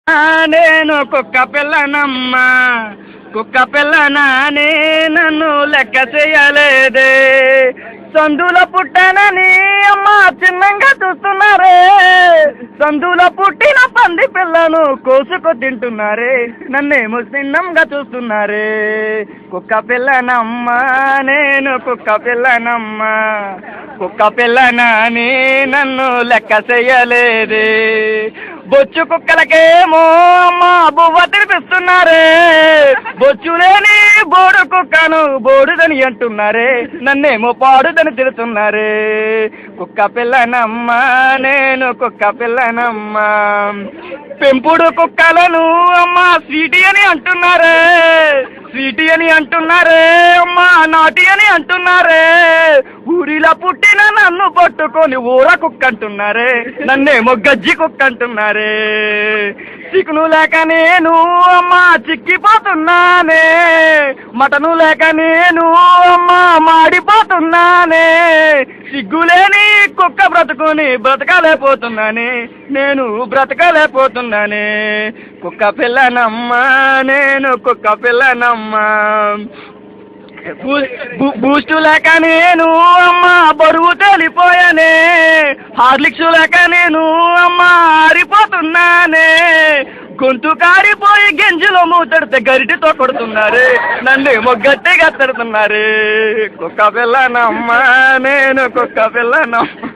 నేను కుక్క పిల్లనమ్మా, కుక్క పిల్లనానే నన్ను లెక్క చేయలేదే. సందులో పుట్టానని అమ్మ చిన్నంగా చూస్తున్నారే, సందులో పుట్టిన పంది పిల్లను కోసుకు తింటున్నారే, నన్నేమో చిన్నంగా చూస్తున్నారే. కుక్క పిల్లనమ్మా, నేను కుక్క పిల్లనమ్మా, కుక్క పిల్లనాని నన్ను లెక్క చేయలేదే. బొచ్చు కుక్కలకేమో అమ్మ బువ్వ తినిపిస్తున్నారే, బొచ్చు లేని బోడు కుక్కను బోడుదని అంటున్నారే, నన్నేమో పాడుదని తిడుతున్నారే. కుక్క పిల్లనమ్మా, నేను కుక్క పిల్లనమ్మా. పెంపుడు కుక్కలను అమ్మ స్వీటీ అని అంటున్నారే, స్వీటీ అని అంటున్నారే, అమ్మ నాటి అని అంటున్నారే. ఊరిలో పుట్టిన నన్ను పట్టుకొని ఊర కుక్క అంటున్నారే, నన్నేమో గజ్జి కుక్క అంటున్నారే. చికెను లేక నేను అమ్మ చిక్కిపోతున్నానే, మటను లేక నేను అమ్మ మాడిపోతున్నానే. సిగ్గులేని కుక్క బ్రతుకుని బ్రతకలేకపోతున్నానే, నేను బ్రతకలేకపోతున్నానే. కుక్క పిల్లనమ్మా, నేను కుక్క పిల్లనమ్మా. బూస్టు లేక నేను అమ్మ బరువు తేలిపోయానే, హార్లిక్స్ లేక నేను అమ్మ ఆరిపోతున్నానే. గొంతు కారిపోయి గెంజిలో మూతడితే గరిటితో కొడుతున్నారే, నన్నేమో గట్టిగా తిడుతున్నారే. కుక్క పిల్లనమ్మా, నేను కుక్క పిల్లనమ్మా.